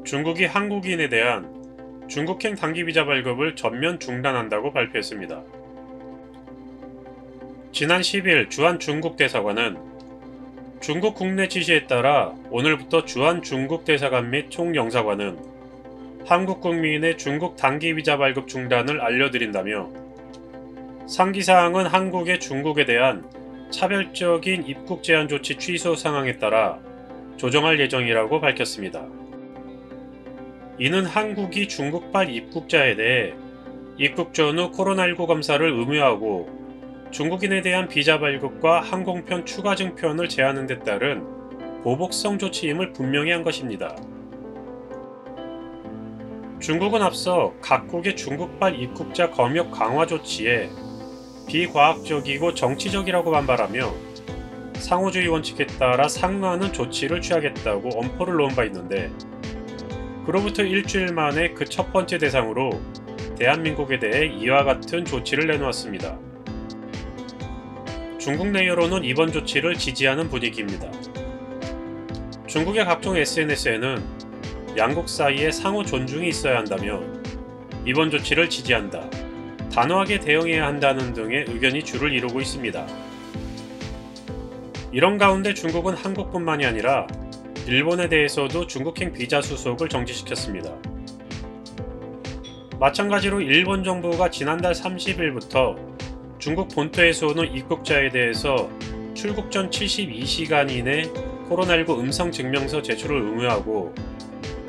중국이 한국인에 대한 중국행 단기비자 발급을 전면 중단한다고 발표했습니다. 지난 10일 주한 중국 대사관은 중국 국내 지시에 따라 오늘부터 주한 중국 대사관 및 총영사관은 한국 국민의 중국 단기비자 발급 중단을 알려드린다며 상기사항은 한국의 중국에 대한 차별적인 입국 제한 조치 취소 상황에 따라 조정할 예정이라고 밝혔습니다. 이는 한국이 중국발 입국자에 대해 입국 전후 코로나19 검사를 의무화하고 중국인에 대한 비자 발급과 항공편 추가 증편을 제한하는 데 따른 보복성 조치임을 분명히 한 것입니다. 중국은 앞서 각국의 중국발 입국자 검역 강화 조치에 비과학적이고 정치적이라고 반발하며 상호주의 원칙에 따라 상응하는 조치를 취하겠다고 엄포를 놓은 바 있는데, 그로부터 일주일 만에 그 첫 번째 대상으로 대한민국에 대해 이와 같은 조치를 내놓았습니다. 중국 내 여론은 이번 조치를 지지하는 분위기입니다. 중국의 각종 SNS에는 양국 사이에 상호 존중이 있어야 한다며 이번 조치를 지지한다, 단호하게 대응해야 한다는 등의 의견이 줄을 이루고 있습니다. 이런 가운데 중국은 한국뿐만이 아니라 일본에 대해서도 중국행 비자 수속을 정지시켰습니다. 마찬가지로 일본 정부가 지난달 30일부터 중국 본토에서 오는 입국자에 대해서 출국 전 72시간 이내 코로나19 음성 증명서 제출을 의무화하고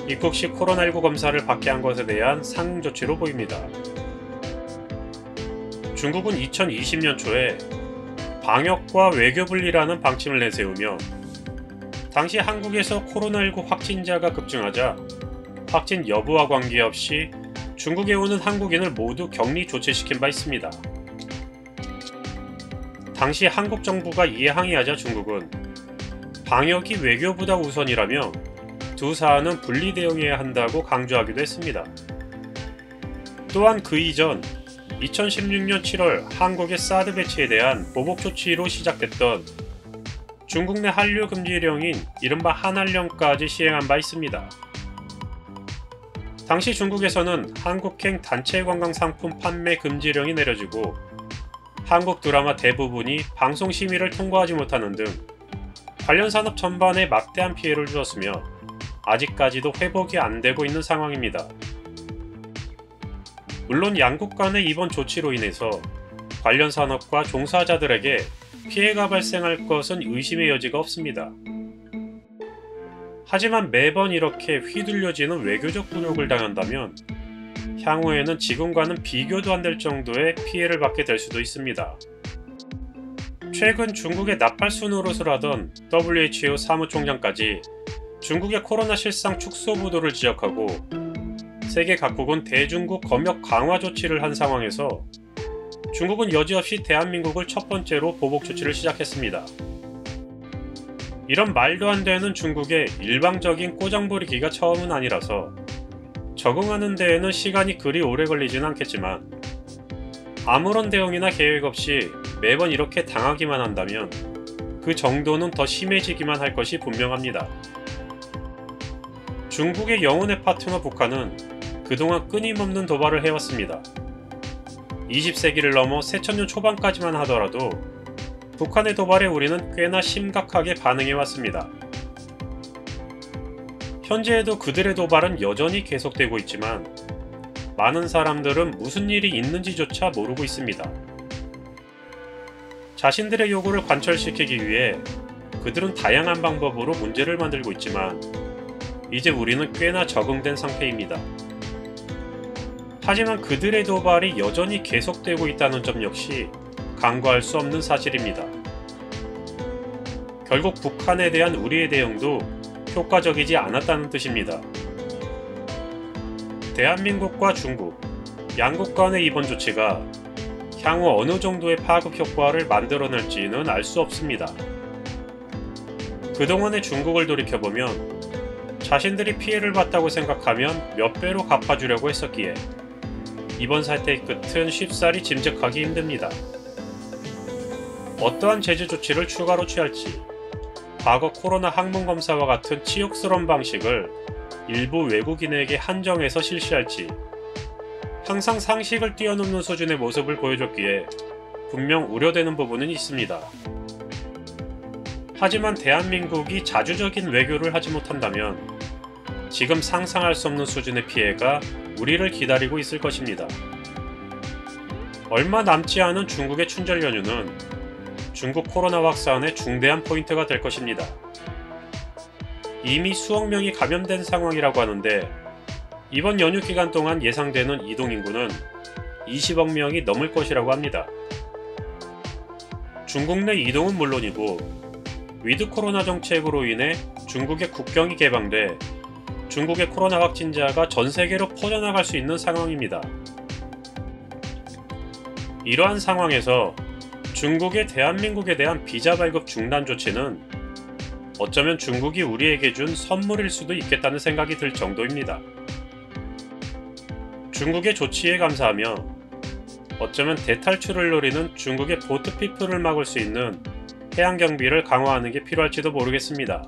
입국 시 코로나19 검사를 받게 한 것에 대한 상응 조치로 보입니다. 중국은 2020년 초에 방역과 외교 분리라는 방침을 내세우며 당시 한국에서 코로나19 확진자가 급증하자 확진 여부와 관계없이 중국에 오는 한국인을 모두 격리 조치시킨 바 있습니다. 당시 한국 정부가 이에 항의하자 중국은 방역이 외교보다 우선이라며 두 사안은 분리 대응해야 한다고 강조하기도 했습니다. 또한 그 이전 2016년 7월 한국의 사드 배치에 대한 보복 조치로 시작됐던 중국 내 한류 금지령인 이른바 한한령까지 시행한 바 있습니다. 당시 중국에서는 한국행 단체 관광 상품 판매 금지령이 내려지고 한국 드라마 대부분이 방송 심의를 통과하지 못하는 등 관련 산업 전반에 막대한 피해를 주었으며 아직까지도 회복이 안 되고 있는 상황입니다. 물론 양국 간의 이번 조치로 인해서 관련 산업과 종사자들에게 피해가 발생할 것은 의심의 여지가 없습니다. 하지만 매번 이렇게 휘둘려지는 외교적 굴욕을 당한다면 향후에는 지금과는 비교도 안 될 정도의 피해를 받게 될 수도 있습니다. 최근 중국의 나팔수 노릇을 하던 WHO 사무총장까지 중국의 코로나 실상 축소 보도를 지적하고 세계 각국은 대중국 검역 강화 조치를 한 상황에서 중국은 여지없이 대한민국을 첫 번째로 보복 조치를 시작했습니다. 이런 말도 안 되는 중국의 일방적인 꼬장부리기가 처음은 아니라서 적응하는 데에는 시간이 그리 오래 걸리진 않겠지만 아무런 대응이나 계획 없이 매번 이렇게 당하기만 한다면 그 정도는 더 심해지기만 할 것이 분명합니다. 중국의 영혼의 파트너 북한은 그동안 끊임없는 도발을 해왔습니다. 20세기를 넘어 새천년 초반까지만 하더라도 북한의 도발에 우리는 꽤나 심각하게 반응해왔습니다. 현재에도 그들의 도발은 여전히 계속되고 있지만 많은 사람들은 무슨 일이 있는지조차 모르고 있습니다. 자신들의 요구를 관철시키기 위해 그들은 다양한 방법으로 문제를 만들고 있지만 이제 우리는 꽤나 적응된 상태입니다. 하지만 그들의 도발이 여전히 계속되고 있다는 점 역시 간과할 수 없는 사실입니다. 결국 북한에 대한 우리의 대응도 효과적이지 않았다는 뜻입니다. 대한민국과 중국, 양국 간의 이번 조치가 향후 어느 정도의 파급 효과를 만들어낼지는 알 수 없습니다. 그동안의 중국을 돌이켜보면 자신들이 피해를 봤다고 생각하면 몇 배로 갚아주려고 했었기에 이번 사태의 끝은 쉽사리 짐작하기 힘듭니다. 어떠한 제재 조치를 추가로 취할지, 과거 코로나 항문검사와 같은 치욕스러운 방식을 일부 외국인에게 한정해서 실시할지 항상 상식을 뛰어넘는 수준의 모습을 보여줬기에 분명 우려되는 부분은 있습니다. 하지만 대한민국이 자주적인 외교를 하지 못한다면 지금 상상할 수 없는 수준의 피해가 우리를 기다리고 있을 것입니다. 얼마 남지 않은 중국의 춘절 연휴는 중국 코로나 확산의 중대한 포인트가 될 것입니다. 이미 수억 명이 감염된 상황이라고 하는데 이번 연휴 기간 동안 예상되는 이동인구는 20억 명이 넘을 것이라고 합니다. 중국 내 이동은 물론이고 위드 코로나 정책으로 인해 중국의 국경이 개방돼 중국의 코로나 확진자가 전 세계로 퍼져나갈 수 있는 상황입니다. 이러한 상황에서 중국의 대한민국에 대한 비자 발급 중단 조치는 어쩌면 중국이 우리에게 준 선물일 수도 있겠다는 생각이 들 정도입니다. 중국의 조치에 감사하며 어쩌면 대탈출을 노리는 중국의 보트피플을 막을 수 있는 해양 경비를 강화하는 게 필요할지도 모르겠습니다.